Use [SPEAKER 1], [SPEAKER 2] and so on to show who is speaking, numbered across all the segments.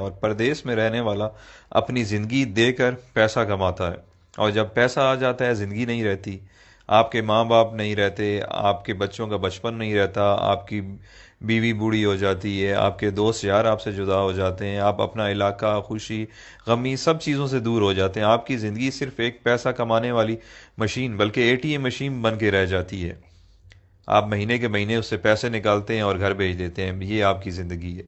[SPEAKER 1] اور پردیس میں رہنے والا اپنی زندگی دے کر پیسہ کماتا ہے، اور جب پیسہ آ جاتا ہے زندگی نہیں رہتی۔ آپ کے ماں باپ نہیں رہتے، آپ کے بچوں کا بچپن نہیں رہتا، آپ کی بیوی بوڑھی ہو جاتی ہے، آپ کے دوست یار آپ سے جدا ہو جاتے ہیں، آپ اپنا علاقہ، خوشی غمی سب چیزوں سے دور ہو جاتے ہیں۔ آپ کی زندگی صرف ایک پیسہ کمانے والی مشین بلکہ اے ٹی ایم مشین بن کے رہ جاتی ہے۔ آپ مہینے کے مہینے اس سے پیسے نکالتے ہیں اور گھر بھیج دیتے ہیں، یہ آپ کی زندگی ہے۔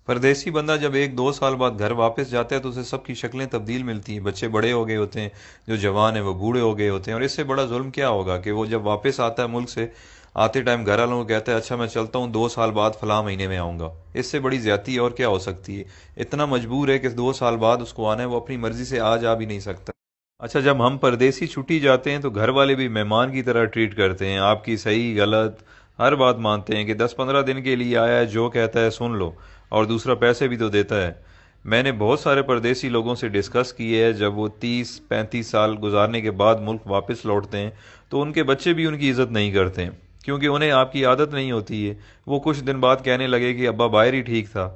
[SPEAKER 1] پردیسی بندہ جب ایک دو سال بعد گھر واپس جاتا ہے تو اسے سب کی شکلیں تبدیل ملتی ہیں، بچے بڑے ہو گئے ہوتے ہیں، جو جوان ہیں وہ بوڑھے ہو گئے ہوتے ہیں، اور اس سے بڑا ظلم کیا ہوگا کہ وہ جب واپس آتا ہے ملک سے، آتے ٹائم گھر والوں کو کہتا ہے اچھا میں چلتا ہوں، 2 سال بعد فلاں مہینے میں آؤں گا۔ اس سے بڑی زیادتی اور کیا ہو سکتی ہے؟ اتنا مجبور ہے کہ 2 سال بعد اس کو آنا ہے، وہ اپنی مرضی سے آ جا بھی نہیں سکتا۔ اچھا، جب ہم پردیسی چھٹی جاتے ہیں تو گھر والے بھی مہمان کی طرح ٹریٹ کرتے ہیں، آپ کی صحیح غلط ہر بات مانتے ہیں کہ 10-15 دن کے لیے آیا ہے، جو کہتا ہے سن لو، اور دوسرا پیسے بھی تو دیتا ہے۔ میں نے بہت سارے پردیسی لوگوں سے ڈسکس کی ہے، جب وہ 30-35 سال گزارنے کے بعد ملک واپس لوٹتے ہیں تو ان کے بچے بھی ان کی عزت نہیں کرتے ہیں، کیونکہ انہیں آپ کی عادت نہیں ہوتی ہے۔ وہ کچھ دن بعد کہنے لگے کہ ابا باہر ہی ٹھیک تھا،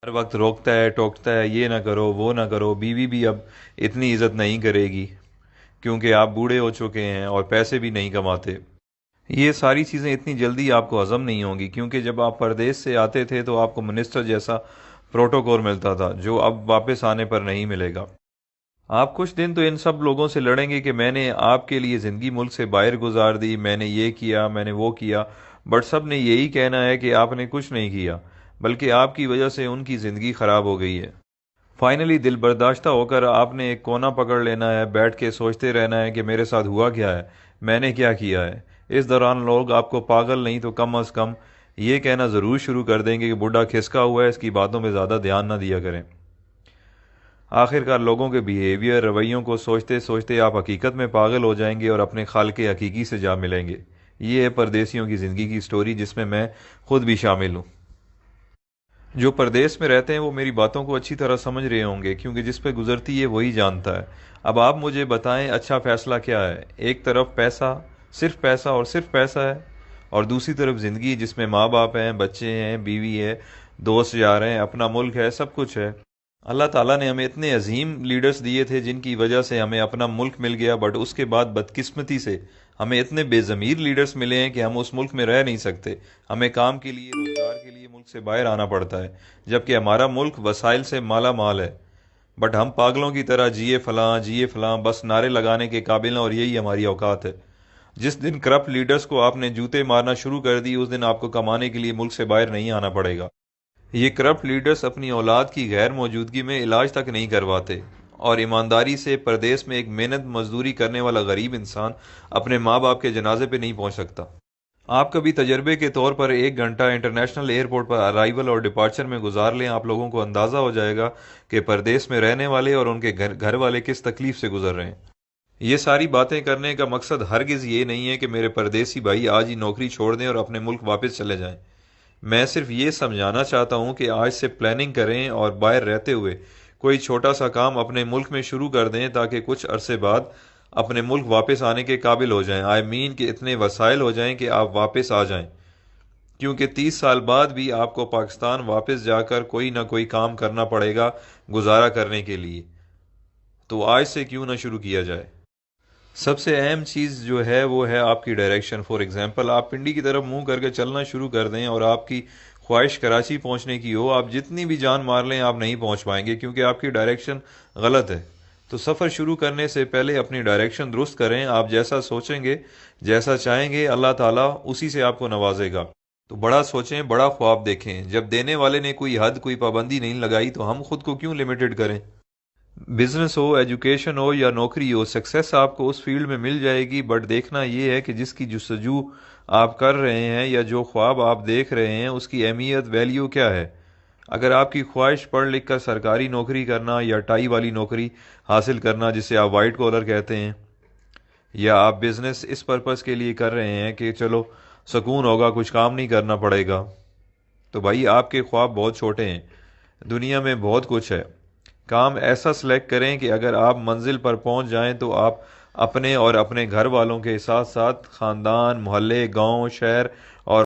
[SPEAKER 1] ہر وقت روکتا ہے ٹوکتا ہے، یہ نہ کرو وہ نہ کرو۔ بیوی بھی اب اتنی عزت نہیں کرے گی کیونکہ آپ بوڑھے ہو چکے ہیں اور پیسے بھی نہیں کماتے۔ یہ ساری چیزیں اتنی جلدی آپ کو ہضم نہیں ہوں گی، کیونکہ جب آپ پردیس سے آتے تھے تو آپ کو منسٹر جیسا پروٹوکول ملتا تھا، جو اب واپس آنے پر نہیں ملے گا۔ آپ کچھ دن تو ان سب لوگوں سے لڑیں گے کہ میں نے آپ کے لیے زندگی ملک سے باہر گزار دی، میں نے یہ کیا، میں نے وہ کیا، بٹ سب نے یہی کہنا ہے کہ آپ نے کچھ نہیں کیا، بلکہ آپ کی وجہ سے ان کی زندگی خراب ہو گئی ہے۔ فائنلی دل برداشتہ ہو کر آپ نے ایک کونا پکڑ لینا ہے، بیٹھ کے سوچتے رہنا ہے کہ میرے ساتھ ہوا کیا ہے، میں نے کیا کیا ہے۔ اس دوران لوگ آپ کو پاگل نہیں تو کم از کم یہ کہنا ضرور شروع کر دیں گے کہ بڈھا کھسکا ہوا ہے، اس کی باتوں پہ زیادہ دھیان نہ دیا کریں۔ آخرکار لوگوں کے بیہیویئر رویوں کو سوچتے سوچتے آپ حقیقت میں پاگل ہو جائیں گے اور اپنے خالق حقیقی سے جا ملیں گے۔ یہ ہے پردیسیوں کی زندگی کی سٹوری، جس میں خود بھی شامل ہوں۔ جو پردیس میں رہتے ہیں وہ میری باتوں کو اچھی طرح سمجھ رہے ہوں گے، کیونکہ جس پہ گزرتی ہے وہی جانتا ہے۔ اب آپ مجھے بتائیں اچھا فیصلہ کیا ہے؟ ایک طرف پیسہ، صرف پیسہ اور صرف پیسہ ہے، اور دوسری طرف زندگی جس میں ماں باپ ہیں، بچے ہیں، بیوی ہے، دوست یار ہیں، اپنا ملک ہے، سب کچھ ہے۔ اللہ تعالیٰ نے ہمیں اتنے عظیم لیڈرز دیے تھے جن کی وجہ سے ہمیں اپنا ملک مل گیا، بٹ اس کے بعد بدقسمتی سے ہمیں اتنے بے ضمیر لیڈرز ملے ہیں کہ ہم اس ملک میں رہ نہیں سکتے، ہمیں کام کے لیے، روزگار کے لیے ملک سے باہر آنا پڑتا ہے، جبکہ ہمارا ملک وسائل سے مالا مال ہے، بٹ ہم پاگلوں کی طرح جیے فلاں بس نعرے لگانے کے قابل ہیں، اور یہی ہماری اوقات ہے۔ جس دن کرپٹ لیڈرز کو آپ نے جوتے مارنا شروع کر دی، اس دن آپ کو کمانے کے لیے ملک سے باہر نہیں آنا پڑے گا۔ یہ کرپٹ لیڈرز اپنی اولاد کی غیر موجودگی میں علاج تک نہیں کرواتے، اور ایمانداری سے پردیس میں ایک محنت مزدوری کرنے والا غریب انسان اپنے ماں باپ کے جنازے پہ نہیں پہنچ سکتا۔ آپ کبھی تجربے کے طور پر 1 گھنٹہ انٹرنیشنل ایئرپورٹ پر ارائیول اور ڈپارچر میں گزار لیں، آپ لوگوں کو اندازہ ہو جائے گا کہ پردیس میں رہنے والے اور ان کے گھر والے کس تکلیف سے گزر رہے ہیں۔ یہ ساری باتیں کرنے کا مقصد ہرگز یہ نہیں ہے کہ میرے پردیسی بھائی آج ہی نوکری چھوڑ دیں اور اپنے ملک واپس چلے جائیں۔ میں صرف یہ سمجھانا چاہتا ہوں کہ آج سے پلاننگ کریں اور باہر رہتے ہوئے کوئی چھوٹا سا کام اپنے ملک میں شروع کر دیں، تاکہ کچھ عرصے بعد اپنے ملک واپس آنے کے قابل ہو جائیں۔ آئی مین کہ اتنے وسائل ہو جائیں کہ آپ واپس آ جائیں، کیونکہ 30 سال بعد بھی آپ کو پاکستان واپس جا کر کوئی نہ کوئی کام کرنا پڑے گا گزارا کرنے کے لیے، تو آج سے کیوں نہ شروع کیا جائے۔ سب سے اہم چیز جو ہے وہ ہے آپ کی ڈائریکشن۔ فار ایگزامپل، آپ پنڈی کی طرف منہ کر کے چلنا شروع کر دیں اور آپ کی خواہش کراچی پہنچنے کی ہو، آپ جتنی بھی جان مار لیں آپ نہیں پہنچ پائیں گے، کیونکہ آپ کی ڈائریکشن غلط ہے۔ تو سفر شروع کرنے سے پہلے اپنی ڈائریکشن درست کریں۔ آپ جیسا سوچیں گے، جیسا چاہیں گے، اللہ تعالیٰ اسی سے آپ کو نوازے گا۔ تو بڑا سوچیں، بڑا خواب دیکھیں۔ جب دینے والے نے کوئی حد، کوئی پابندی نہیں لگائی تو ہم خود کو کیوں لمیٹڈ کریں؟ بزنس ہو، ایجوکیشن ہو یا نوکری ہو، سکسیس آپ کو اس فیلڈ میں مل جائے گی، بٹ دیکھنا یہ ہے کہ جس کی جستجو آپ کر رہے ہیں یا جو خواب آپ دیکھ رہے ہیں اس کی اہمیت، ویلیو کیا ہے۔ اگر آپ کی خواہش پڑھ لکھ کر سرکاری نوکری کرنا یا ٹائی والی نوکری حاصل کرنا جسے آپ وائٹ کالر کہتے ہیں، یا آپ بزنس اس پرپس کے لیے کر رہے ہیں کہ چلو سکون ہوگا، کچھ کام نہیں کرنا پڑے گا، تو بھائی آپ کے خواب بہت چھوٹے ہیں۔ دنیا میں بہت کچھ ہے۔ کام ایسا سلیکٹ کریں کہ اگر آپ منزل پر پہنچ جائیں تو آپ اپنے اور اپنے گھر والوں کے ساتھ ساتھ خاندان، محلے، گاؤں، شہر